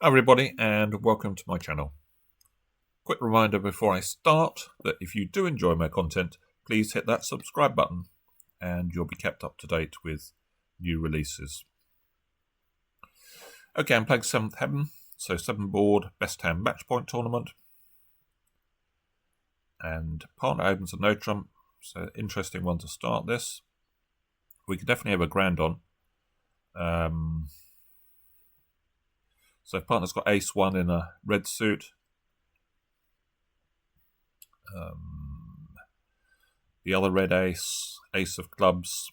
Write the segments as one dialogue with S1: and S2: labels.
S1: Hi everybody and welcome to my channel. Quick reminder before I start that if you do enjoy my content, please hit that subscribe button and you'll be kept up to date with new releases. Okay, I'm playing 7th Heaven, so 7 board best hand matchpoint tournament. And partner opens a no trump, so interesting one to start this. We could definitely have a grand on. So if partner's got ace 1 in a red suit, the other red ace, ace of clubs,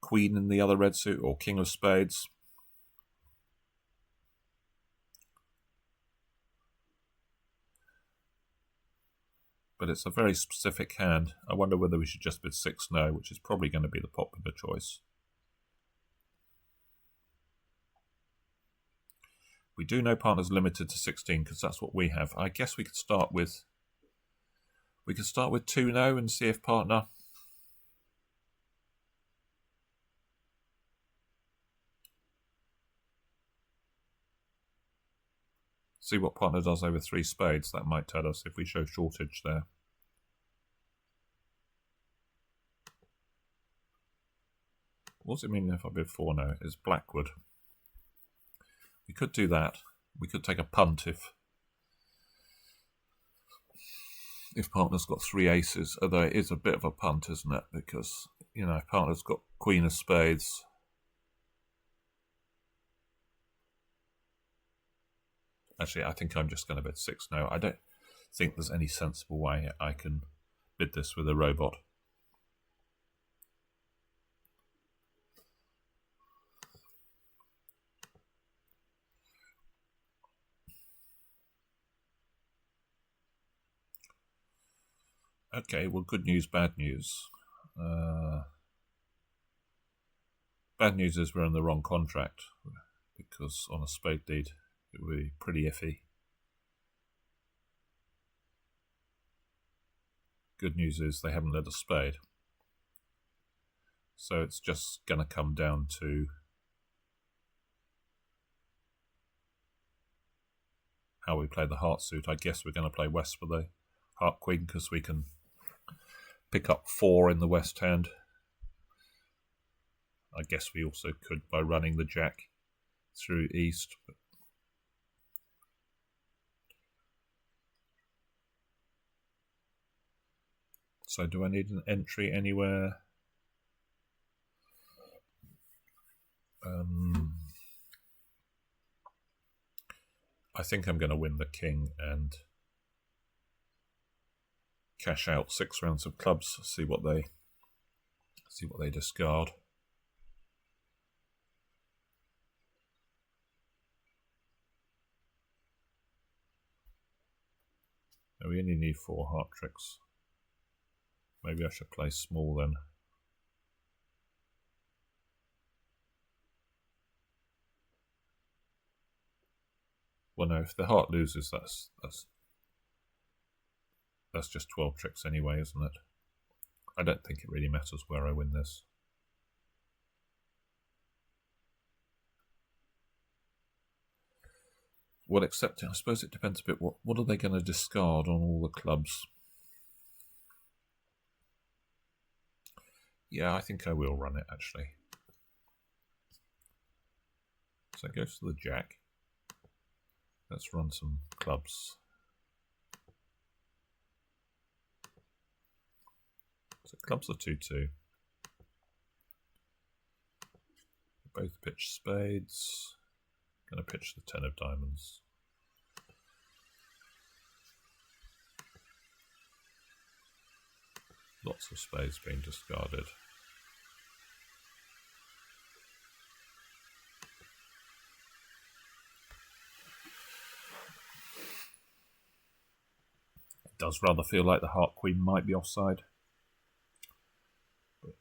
S1: queen in the other red suit, or king of spades. But it's a very specific hand. I wonder whether we should just bid 6 no, which is probably going to be the popular choice. We do know partner's limited to 16 because that's what we have. I guess we could start with 2 no and see if partner see what partner does over 3 spades. That might tell us if we show shortage there. What does it mean if I bid 4 no? It's Blackwood. We could do that. We could take a punt if partner's got 3 aces, although it is a bit of a punt, isn't it? Because, you know, if partner's got queen of spades, actually, I think I'm just going to bid 6 no. I don't think there's any sensible way I can bid this with a robot. Okay, well, good news, bad news. Bad news is we're in the wrong contract, because on a spade deed it would be pretty iffy. Good news is they haven't led a spade. So it's just going to come down to how we play the heart suit. I guess we're going to play west for the heart queen because we can pick up 4 in the west hand. I guess we also could by running the jack through east. So do I need an entry anywhere? I think I'm going to win the king and cash out 6 rounds of clubs, see what they discard. Oh, we only need 4 heart tricks. Maybe I should play small then. Well, no, if the heart loses, that's just 12 tricks anyway, isn't it? I don't think it really matters where I win this. Well, except I suppose it depends a bit. What are they going to discard on all the clubs? Yeah, I think I will run it actually. So it goes to the jack. Let's run some clubs. So clubs are 2-2. Both pitch spades. Going to pitch the 10 of diamonds. Lots of spades being discarded. It does rather feel like the heart queen might be offside. But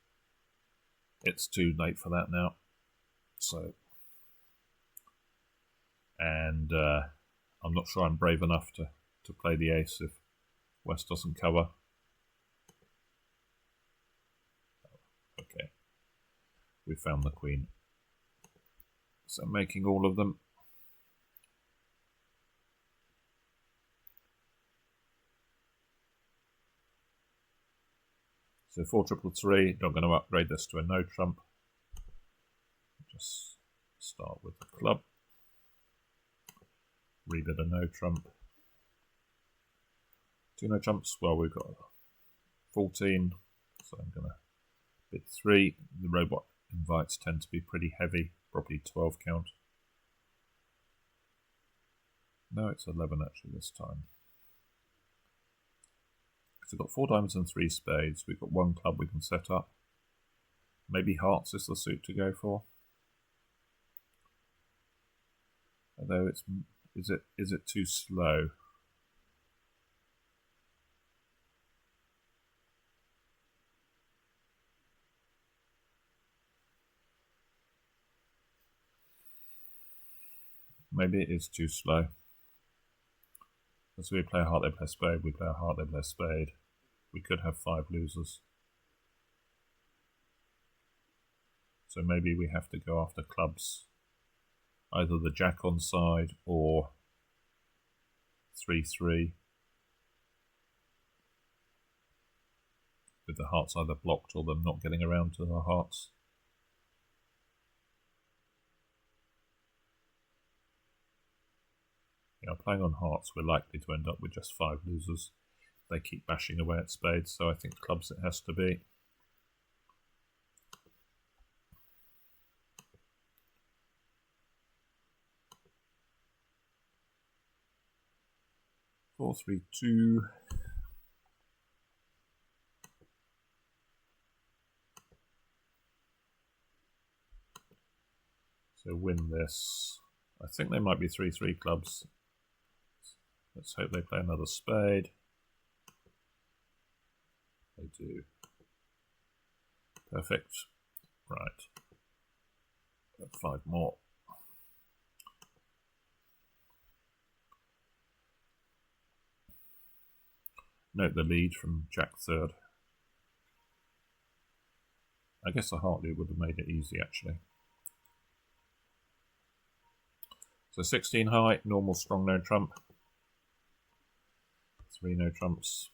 S1: it's too late for that now. So, and I'm not sure I'm brave enough to play the ace if West doesn't cover. Okay, we found the queen. So making all of them. So 4 triple 3, not going to upgrade this to a no trump. Just start with the club. Rebid a no trump. 2 no trumps. Well, we've got 14, so I'm going to bid 3. The robot invites tend to be pretty heavy, probably 12 count. No, it's 11 actually this time. So we've got 4 diamonds and 3 spades. We've got 1 club we can set up. Maybe hearts is the suit to go for. Although it's is it too slow? Maybe it is too slow. As we play a heart, they play spade. We play a heart, they play spade. We could have 5 losers. So maybe we have to go after clubs. Either the jack on side or 3-3. With the hearts either blocked or them not getting around to the hearts. Yeah, playing on hearts, we're likely to end up with just 5 losers. They keep bashing away at spades, so I think clubs it has to be. Four, 3, 2. So win this. I think they might be 3-3 clubs. Let's hope they play another spade. They do. Perfect. Right. 5 more. Note the lead from Jack third. I guess a heart lead would have made it easy actually. So 16 high, normal strong no trump. 3 no trumps.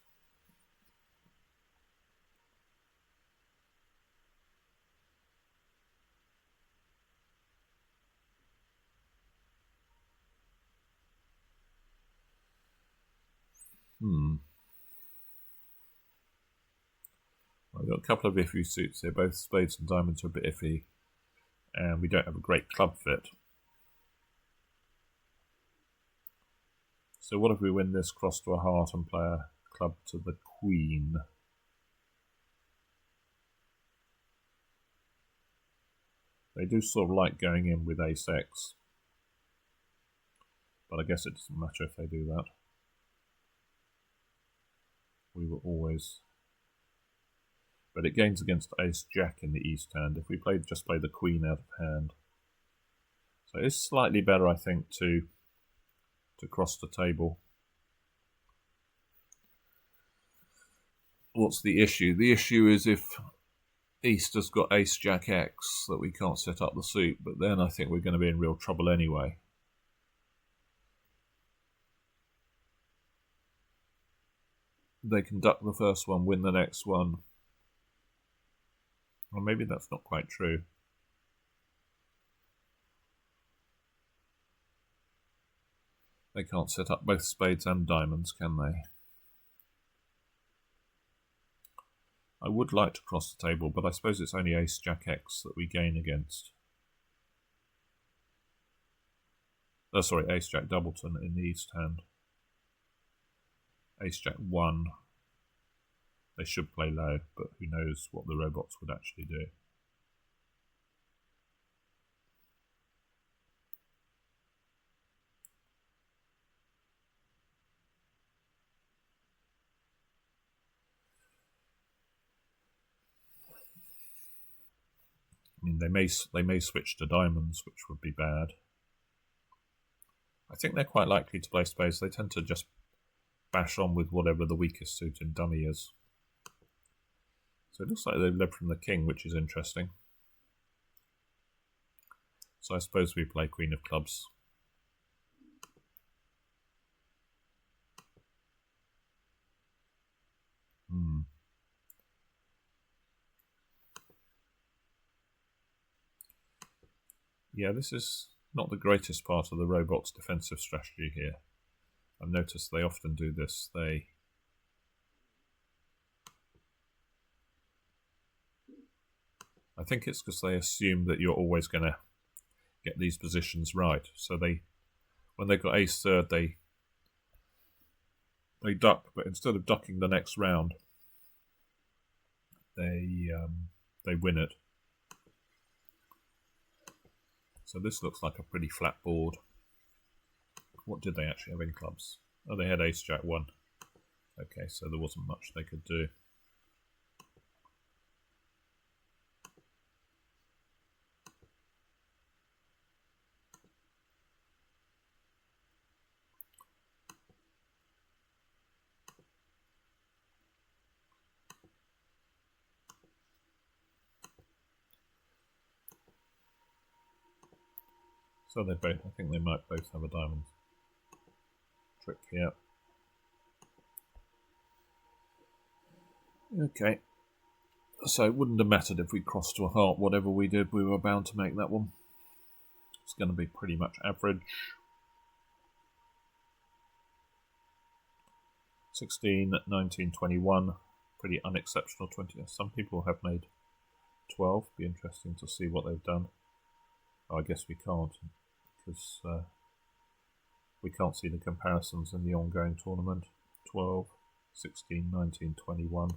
S1: Well, we've got a couple of iffy suits here. Both spades and diamonds are a bit iffy. And we don't have a great club fit. So what if we win this cross to a heart and play a club to the queen? They do sort of like going in with ace-x. But I guess it doesn't matter if they do that. We will always... But it gains against ace-jack in the east hand if we just play the queen out of hand. So it's slightly better, I think, to cross the table. What's the issue? The issue is if East has got ace-jack-x that we can't set up the suit, but then I think we're going to be in real trouble anyway. They can duck the first one, win the next one. Or maybe that's not quite true. They can't set up both spades and diamonds, can they? I would like to cross the table, but I suppose it's only ace-jack-x that we gain against. Oh, sorry, ace-jack doubleton in the east hand. Ace-jack-1. They should play low, but who knows what the robots would actually do. I mean, they may switch to diamonds, which would be bad. I think they're quite likely to play spades. They tend to just bash on with whatever the weakest suit in dummy is. So it looks like they've led from the king, which is interesting. So I suppose we play Queen of Clubs. Yeah, this is not the greatest part of the robot's defensive strategy here. I've noticed they often do this. I think it's because they assume that you're always going to get these positions right. So when they've got ace third, they duck, but instead of ducking the next round, they win it. So this looks like a pretty flat board. What did they actually have in clubs? Oh, they had ace jack 1. Okay, so there wasn't much they could do. So I think they might both have a diamond trick here. Okay. So it wouldn't have mattered if we crossed to a heart. Whatever we did, we were bound to make that one. It's going to be pretty much average. 16, 19, 21. Pretty unexceptional 20. Some people have made 12. Be interesting to see what they've done. Oh, I guess we can't, because we can't see the comparisons in the ongoing tournament. 12, 16, 19, 21.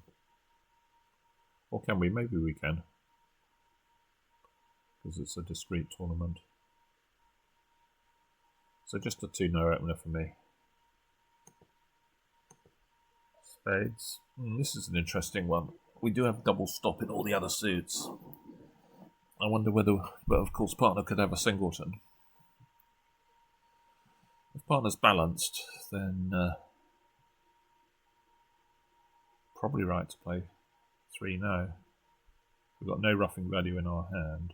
S1: Or can we? Maybe we can, because it's a discrete tournament. So just a 2-no opener for me. Spades. This is an interesting one. We do have double stop in all the other suits. I wonder whether, but of course, partner could have a singleton. If partner's balanced, then probably right to play 3 now. We've got no roughing value in our hand.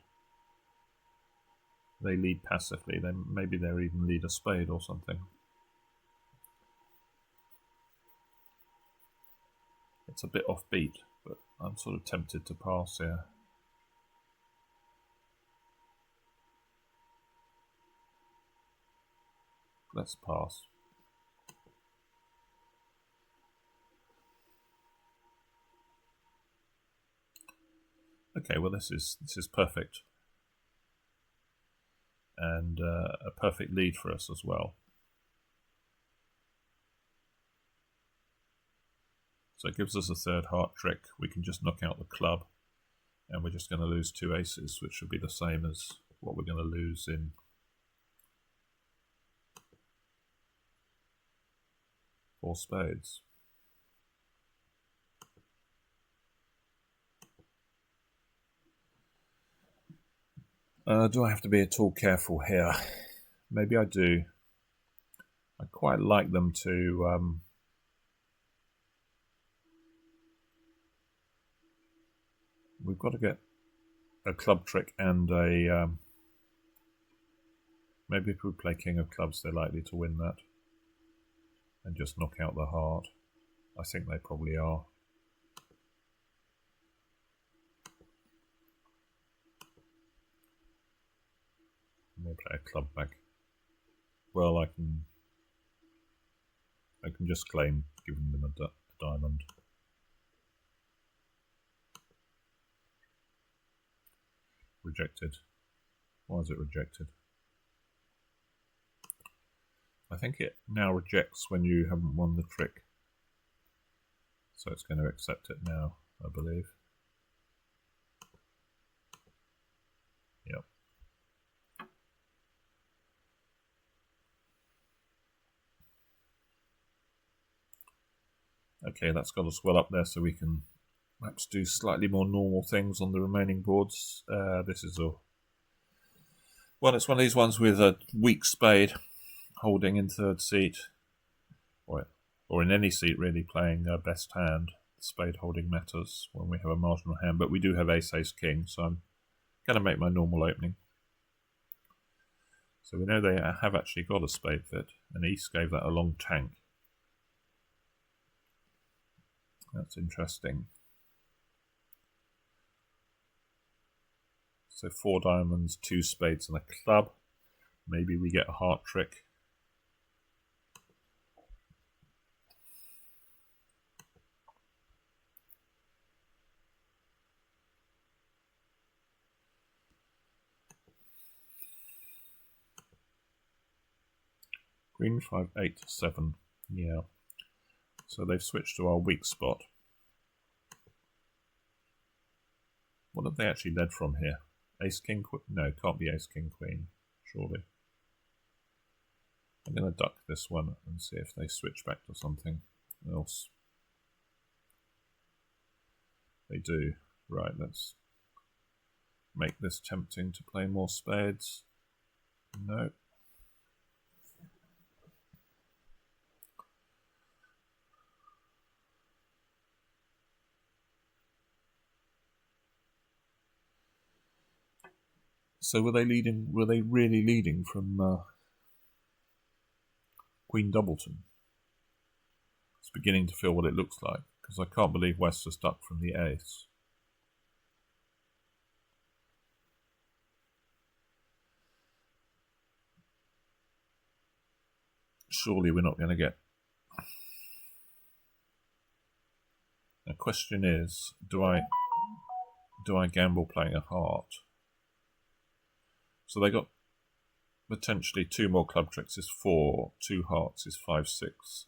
S1: They lead passively. Maybe they even lead a spade or something. It's a bit offbeat, but I'm sort of tempted to pass here. Let's pass. Okay, well this is perfect, and a perfect lead for us as well. So it gives us a third heart trick. We can just knock out the club, and we're just going to lose 2 aces, which would be the same as what we're going to lose in four spades. Do I have to be at all careful here? Maybe I do. I quite like them to we've got to get a club trick and a maybe if we play king of clubs, they're likely to win that and just knock out the heart. I think they probably are. They play a club back. Well, I can just claim giving them a diamond. Rejected. Why is it rejected? I think it now rejects when you haven't won the trick. So it's going to accept it now, I believe. Yep. Okay, that's got us well up there, so we can perhaps do slightly more normal things on the remaining boards. This is a... Well, it's one of these ones with a weak spade, holding in third seat, or in any seat really, playing best hand. Spade holding matters when we have a marginal hand, but we do have ace, ace, king, so I'm going to make my normal opening. So we know they have actually got a spade fit, and East gave that a long tank. That's interesting. So 4 diamonds, 2 spades and a club. Maybe we get a heart trick. Green 5, 8, 7. Yeah. So they've switched to our weak spot. What have they actually led from here? Ace, King, Queen? No, can't be Ace, King, Queen, surely. I'm going to duck this one and see if they switch back to something else. They do. Right, let's make this tempting to play more spades. No. So were they leading? Were they really leading from Queen Doubleton? It's beginning to feel what it looks like, because I can't believe West has ducked from the ace. Surely we're not going to get... The question is, do I gamble playing a heart? So they got potentially 2 more club tricks is 4, 2 hearts is 5, 6.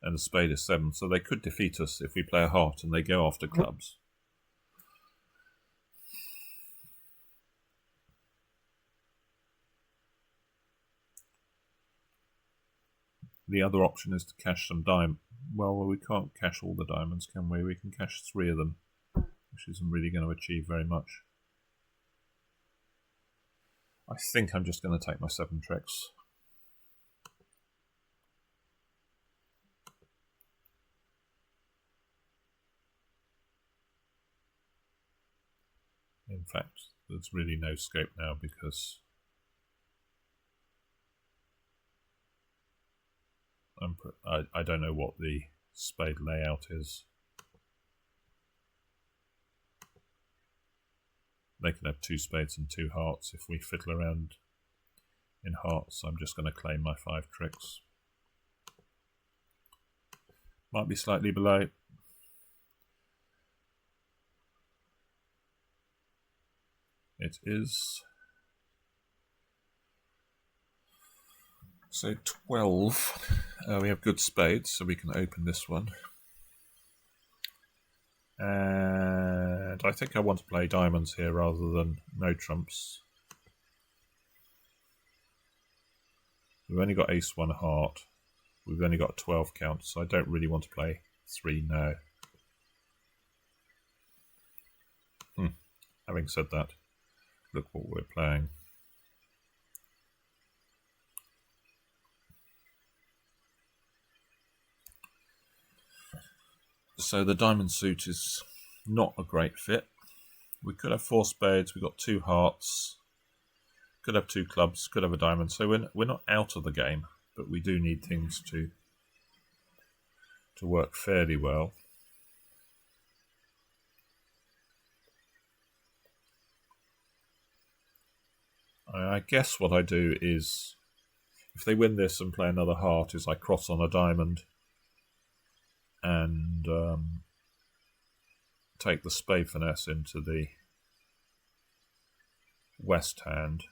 S1: And the spade is 7, so they could defeat us if we play a heart and they go after clubs. The other option is to cash some diamonds. Well, we can't cash all the diamonds, can we? We can cash 3 of them, which isn't really going to achieve very much. I think I'm just going to take my 7 tricks. In fact, there's really no scope now because I don't know what the spade layout is. They can have 2 spades and 2 hearts. If we fiddle around in hearts, I'm just going to claim my 5 tricks. Might be slightly below. It is. So 12. We have good spades, so we can open this one. And I think I want to play diamonds here rather than no trumps. We've only got ace 1 heart. We've only got 12 counts, so I don't really want to play 3 now. Having said that, look what we're playing. So the diamond suit is not a great fit. We could have 4 spades, we've got 2 hearts, could have 2 clubs, could have a diamond. So we're not out of the game, but we do need things to work fairly well. I guess what I do is, if they win this and play another heart, is I cross on a diamond and take the spade finesse into the west hand.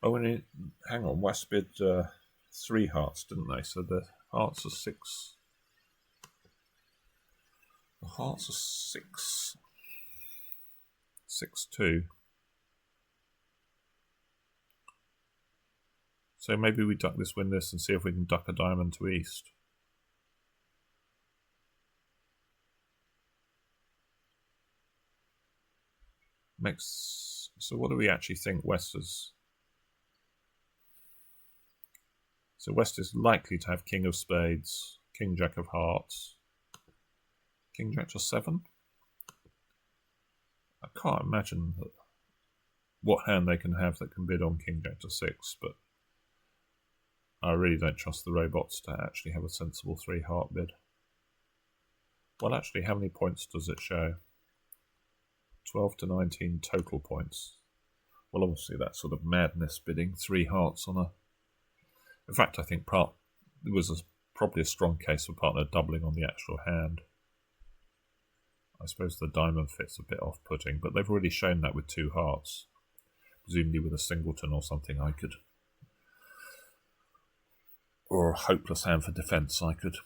S1: Oh, and hang on, West bid 3 hearts, didn't they? So the hearts are 6. The hearts are 6. 6-2. So maybe we duck this, win this, and see if we can duck a diamond to east. So what do we actually think West is? So West is likely to have king of spades, King Jack of Hearts. King Jack to 7. I can't imagine what hand they can have that can bid on King Jack to 6, but I really don't trust the robots to actually have a sensible 3-heart bid. Well, actually, how many points does it show? 12 to 19 total points. Well, obviously that's sort of madness bidding 3 hearts on a... In fact, I think there was probably a strong case for partner doubling on the actual hand. I suppose the diamond fit's a bit off-putting, but they've already shown that with 2 hearts. Presumably with a singleton or something I could... Or a hopeless hand for defence I could...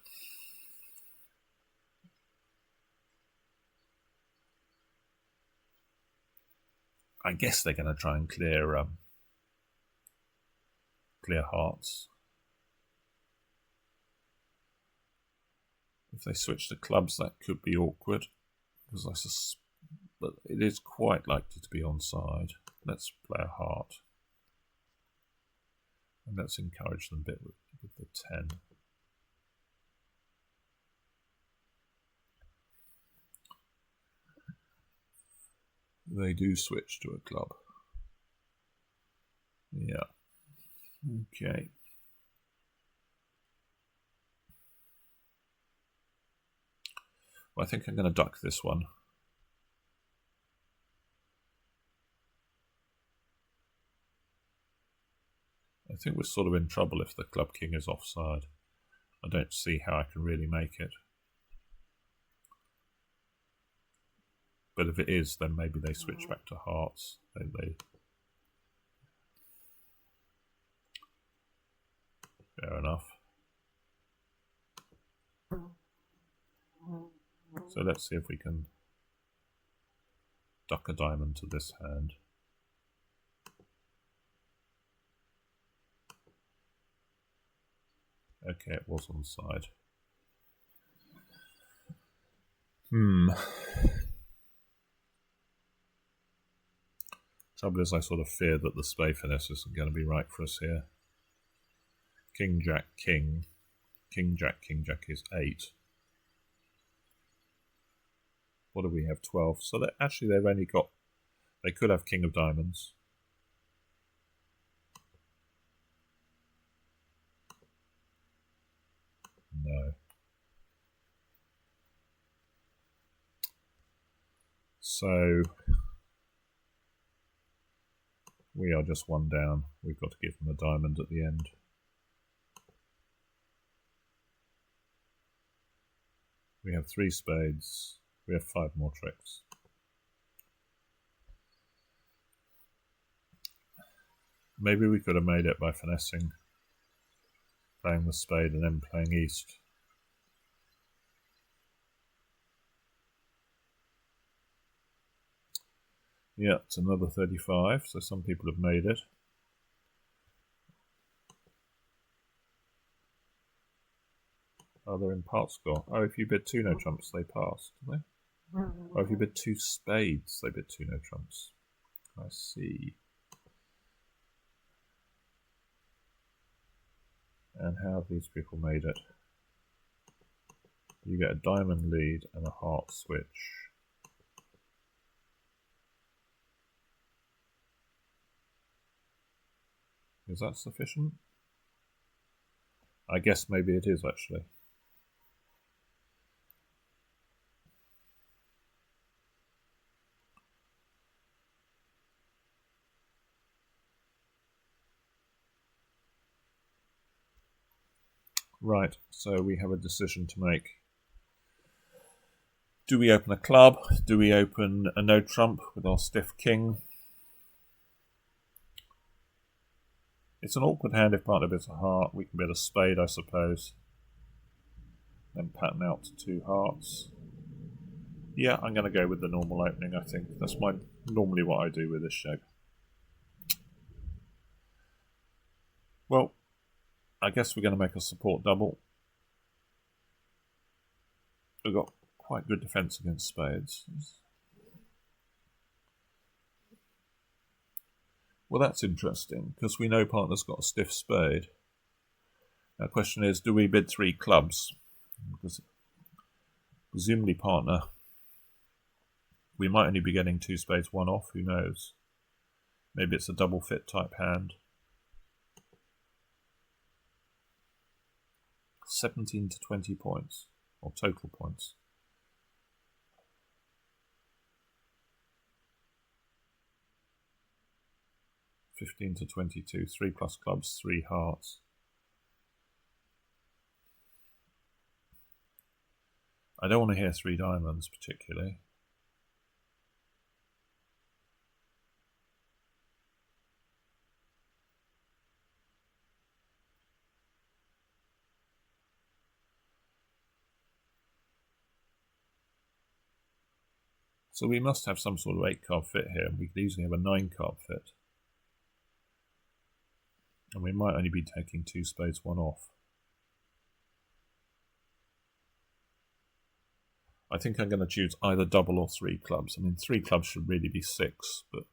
S1: I guess they're going to try and clear hearts. If they switch to clubs, that could be awkward, because but it is quite likely to be onside. Let's play a heart, and let's encourage them a bit with the 10. They do switch to a club. Yeah. Okay. Well, I think I'm going to duck this one. I think we're sort of in trouble if the club king is offside. I don't see how I can really make it. But if it is, then maybe they switch back to hearts. Fair enough. So let's see if we can duck a diamond to this hand. Okay, it was on the side. Trouble is, I sort of fear that the spade finesse isn't going to be right for us here. King, Jack, King. King, Jack is 8. What do we have? 12. So actually they've only got... They could have King of Diamonds. No. So we are just 1 down. We've got to give them a diamond at the end. We have 3 spades. We have 5 more tricks. Maybe we could have made it by finessing, playing the spade and then playing east. Yeah, it's another 35, so some people have made it. Oh, they're in part score. Oh, if you bid 2 no trumps, they pass, do they? Or if you bid 2 spades, they bid 2 no trumps. I see. And how have these people made it? You get a diamond lead and a heart switch. Is that sufficient? I guess maybe it is actually. Right, so we have a decision to make. Do we open a club? Do we open a no trump with our stiff king? It's an awkward hand if partner bids a heart. We can bid a spade, I suppose. Then pattern out to 2 hearts. Yeah, I'm going to go with the normal opening, I think. That's normally what I do with this shape. Well, I guess we're going to make a support double. We've got quite good defence against spades. Well, that's interesting, because we know partner's got a stiff spade. Now, the question is, do we bid 3 clubs? Because presumably partner, we might only be getting 2 spades 1 off, who knows. Maybe it's a double fit type hand. 17 to 20 points, or total points. $15 to 22, 3 plus clubs, 3 hearts. I don't want to hear 3 diamonds particularly. So we must have some sort of 8 card fit here. We could easily have a 9 card fit. And we might only be taking 2 spades 1 off. I think I'm going to choose either double or 3 clubs. I mean, 3 clubs should really be 6, but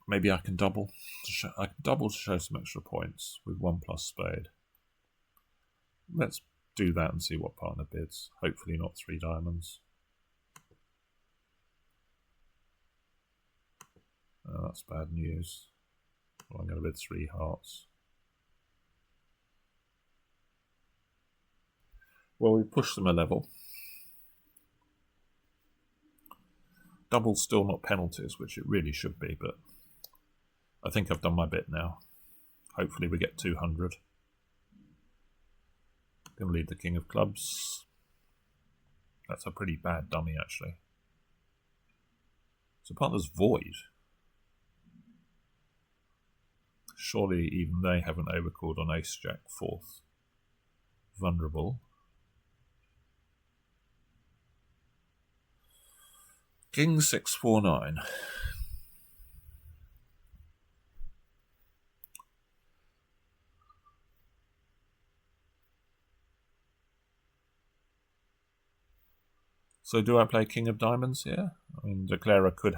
S1: maybe I can double. I can double to show some extra points with 1 plus spade. Let's do that and see what partner bids. Hopefully not 3 diamonds. Oh, that's bad news. Well, I'm going to bid 3 hearts. Well, we pushed them a level. Double's still not penalties, which it really should be, but I think I've done my bit now. Hopefully we get 200. Going to lead the king of clubs. That's a pretty bad dummy, actually. So partner's void. Surely even they haven't overcalled on ace-jack 4th. Vulnerable. King 6-4-9. So do I play king of diamonds here? I mean, Declarer could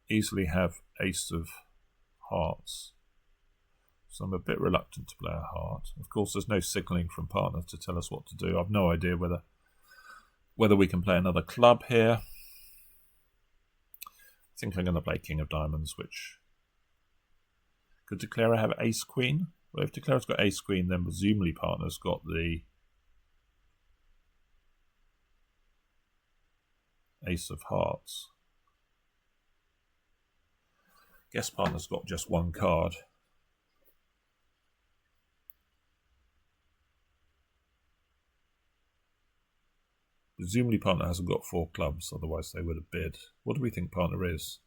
S1: easily have ace of hearts. So I'm a bit reluctant to play a heart. Of course, there's no signalling from partner to tell us what to do. I've no idea whether we can play another club here. I think I'm going to play king of diamonds, which... Could Declarer have ace queen? Well, if Declarer's got ace queen, then presumably partner's got the ace of hearts. Guess partner's got just 1 card. Presumably partner hasn't got 4 clubs, otherwise they would have bid. What do we think partner is?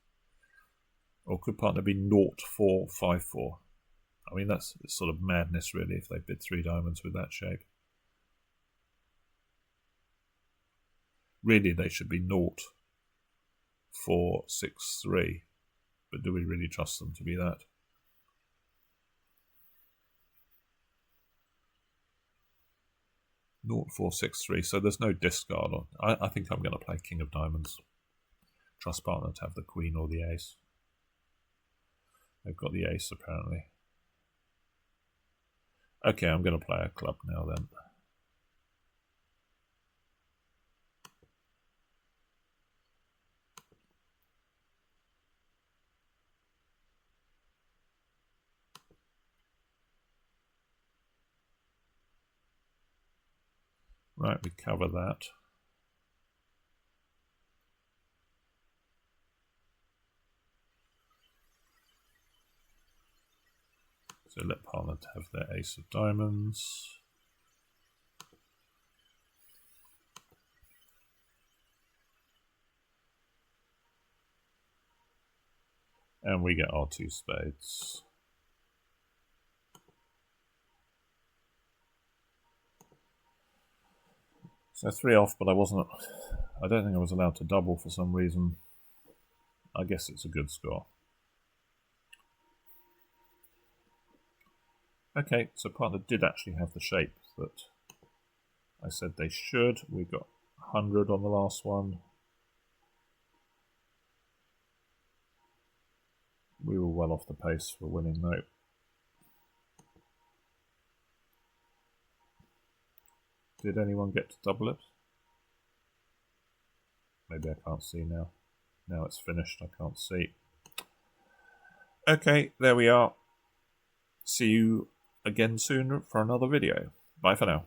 S1: Or could partner be 0-4-5-4? I mean, it's sort of madness, really, if they bid 3 diamonds with that shape. Really, they should be 0-4-6-3. But do we really trust them to be that? Naught 4-6-3, so there's no discard on. I think I'm going to play king of diamonds. Trust partner to have the queen or the ace. They've got the ace apparently. Okay, I'm going to play a club now then. Right, we cover that. So let partner have their ace of diamonds. And we get our 2 spades. So 3 off, but I don't think I was allowed to double for some reason. I guess it's a good score. Okay, so partner did actually have the shape that I said they should. We got 100 on the last one. We were well off the pace for winning though. Did anyone get to double it? Maybe I can't see now. Now it's finished, I can't see. Okay, there we are. See you again soon for another video. Bye for now.